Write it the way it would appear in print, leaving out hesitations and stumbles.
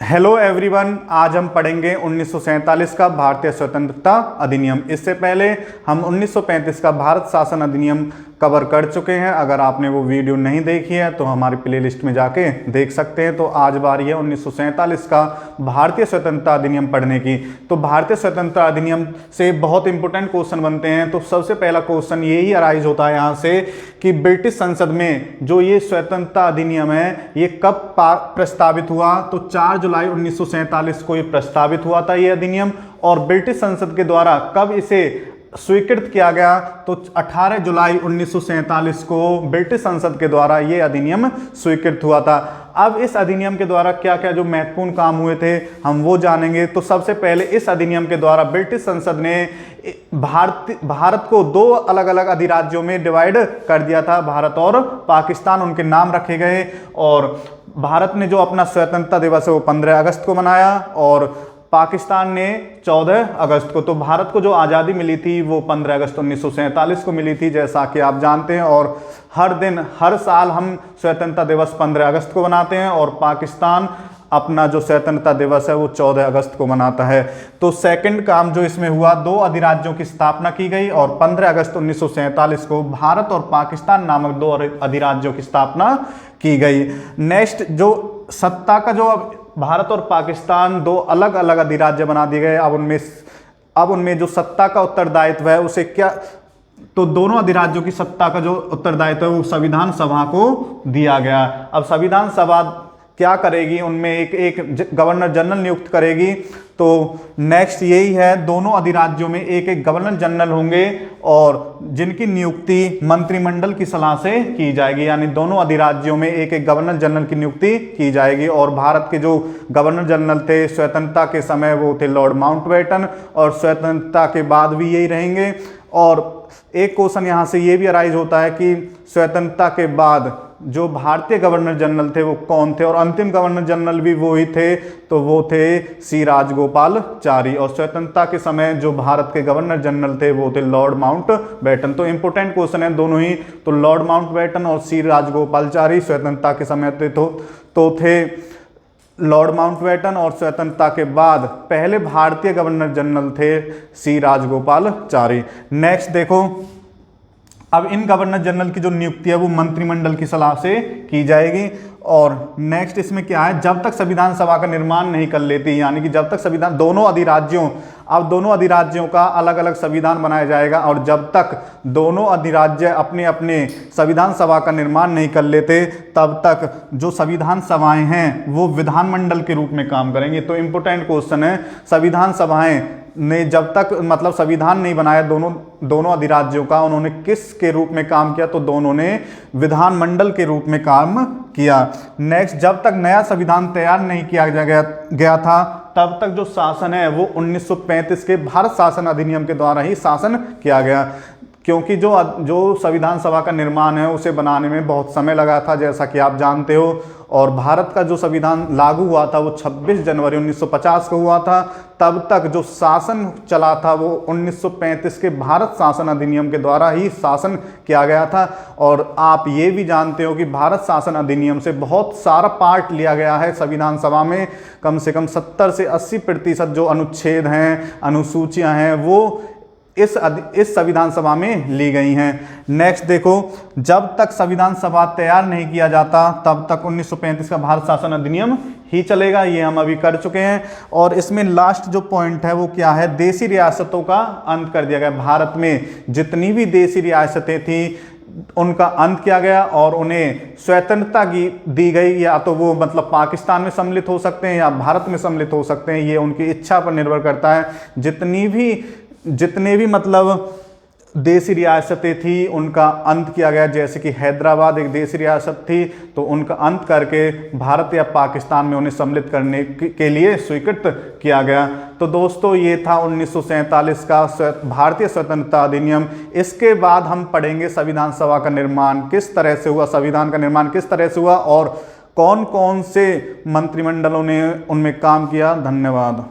Hello everyone, आज हम पढ़ेंगे 1947 का भारतीय स्वतंत्रता अधिनियम। इससे पहले हम 1935 का भारत शासन अधिनियम कवर कर चुके हैं। अगर आपने वो वीडियो नहीं देखी है तो हमारी प्लेलिस्ट में जाके देख सकते हैं। तो आज बारी है 1947 का भारतीय स्वतंत्रता अधिनियम पढ़ने की। तो भारतीय स्वतंत्रता अधिनियम से बहुत इंपॉर्टेंट क्वेश्चन बनते हैं। तो सबसे पहला क्वेश्चन यही अराइज होता है यहाँ से कि ब्रिटिश संसद में जो ये स्वतंत्रता अधिनियम है ये कब प्रस्तावित हुआ। तो 4 जुलाई 1947 को ये प्रस्तावित हुआ था ये अधिनियम, और ब्रिटिश संसद के द्वारा कब इसे स्वीकृत किया गया तो 18 जुलाई 1947 को ब्रिटिश संसद के द्वारा ये अधिनियम स्वीकृत हुआ था। अब इस अधिनियम के द्वारा क्या क्या जो महत्वपूर्ण काम हुए थे हम वो जानेंगे। तो सबसे पहले इस अधिनियम के द्वारा ब्रिटिश संसद ने भारत को 2 अलग अलग अधिराज्यों में डिवाइड कर दिया था। भारत और पाकिस्तान उनके नाम रखे गए, और भारत ने जो अपना स्वतंत्रता दिवस है वो 15 अगस्त को मनाया और पाकिस्तान ने 14 अगस्त को। तो भारत को जो आज़ादी मिली थी वो 15 अगस्त 1947 को मिली थी, जैसा कि आप जानते हैं। और हर साल हम स्वतंत्रता दिवस 15 अगस्त को मनाते हैं, और पाकिस्तान अपना जो स्वतंत्रता दिवस है वो 14 अगस्त को मनाता है। तो सेकंड काम जो इसमें हुआ, 2 अधिराज्यों की स्थापना की गई, और 15 अगस्त 1947 को भारत और पाकिस्तान नामक 2 अधिराज्यों की स्थापना की गई। नेक्स्ट, जो सत्ता का जो भारत और पाकिस्तान 2 अलग अलग अधिराज्य बना दिए गए। अब उनमें जो सत्ता का उत्तरदायित्व है उसे क्या, तो दोनों अधिराज्यों की सत्ता का जो उत्तरदायित्व है वो संविधान सभा को दिया गया। अब संविधान सभा क्या करेगी, उनमें एक गवर्नर जनरल नियुक्त करेगी। तो नेक्स्ट यही है, दोनों अधिराज्यों में एक गवर्नर जनरल होंगे और जिनकी नियुक्ति मंत्रिमंडल की सलाह से की जाएगी। यानी दोनों अधिराज्यों में एक गवर्नर जनरल की नियुक्ति की जाएगी। और भारत के जो गवर्नर जनरल थे स्वतंत्रता के समय वो थे लॉर्ड माउंटबेटन, और स्वतंत्रता के बाद भी यही रहेंगे। और एक क्वेश्चन यहाँ से ये भी अराइज होता है कि स्वतंत्रता के बाद जो भारतीय गवर्नर जनरल थे वो कौन थे, और अंतिम गवर्नर जनरल भी वो ही थे, तो वो थे सी राजगोपालचारी। और स्वतंत्रता के समय जो भारत के गवर्नर जनरल थे वो थे लॉर्ड माउंटबेटन। तो इंपॉर्टेंट क्वेश्चन है दोनों ही। तो लॉर्ड माउंटबेटन और सी राजगोपालचारी स्वतंत्रता के समय तो थे लॉर्ड माउंटबेटन, और स्वतंत्रता के बाद पहले भारतीय गवर्नर जनरल थे सी राजगोपालचारी। नेक्स्ट देखो, अब इन गवर्नर जनरल की जो नियुक्ति है वो मंत्रिमंडल की सलाह से की जाएगी। और नेक्स्ट इसमें क्या है, जब तक संविधान सभा का निर्माण नहीं कर लेती, यानी कि जब तक दोनों अधिराज्यों का अलग अलग संविधान बनाया जाएगा, और जब तक दोनों अधिराज्य अपने अपने संविधान सभा का निर्माण नहीं कर लेते तब तक जो संविधान सभाएं हैं वो विधानमंडल के रूप में काम करेंगे। तो इंपॉर्टेंट क्वेश्चन है, संविधान सभाएं ने जब तक मतलब संविधान नहीं बनाया दोनों अधिराज्यों का, उन्होंने किस के रूप में काम किया, तो दोनों ने विधानमंडल के रूप में काम किया। नेक्स्ट, जब तक नया संविधान तैयार नहीं किया गया था तब तक जो शासन है वो 1935 के भारत शासन अधिनियम के द्वारा ही शासन किया गया, क्योंकि जो संविधान सभा का निर्माण है उसे बनाने में बहुत समय लगा था, जैसा कि आप जानते हो। और भारत का जो संविधान लागू हुआ था वो 26 जनवरी 1950 को हुआ था। तब तक जो शासन चला था वो 1935 के भारत शासन अधिनियम के द्वारा ही शासन किया गया था। और आप ये भी जानते हो कि भारत शासन अधिनियम से बहुत सारा पार्ट लिया गया है संविधान सभा में। कम से कम 70 से 80% जो अनुच्छेद हैं, अनुसूचियां हैं, वो इस संविधान सभा में ली गई हैं। नेक्स्ट देखो, जब तक संविधान सभा तैयार नहीं किया जाता तब तक 1935 का भारत शासन अधिनियम ही चलेगा। ये हम अभी कर चुके हैं। और इसमें लास्ट जो पॉइंट है वो क्या है, देशी रियासतों का अंत कर दिया गया। भारत में जितनी भी देशी रियासतें थी उनका अंत किया गया और उन्हें स्वतंत्रता दी गई। या तो वो मतलब पाकिस्तान में सम्मिलित हो सकते हैं या भारत में सम्मिलित हो सकते हैं, ये उनकी इच्छा पर निर्भर करता है। जितने भी मतलब देशी रियासतें थी उनका अंत किया गया। जैसे कि हैदराबाद एक देशी रियासत थी, तो उनका अंत करके भारत या पाकिस्तान में उन्हें सम्मिलित करने के लिए स्वीकृत किया गया। तो दोस्तों ये था 1947 का भारतीय स्वतंत्रता अधिनियम। इसके बाद हम पढ़ेंगे संविधान सभा का निर्माण किस तरह से हुआ, संविधान का निर्माण किस तरह से हुआ, और कौन कौन से मंत्रिमंडलों ने उनमें काम किया। धन्यवाद।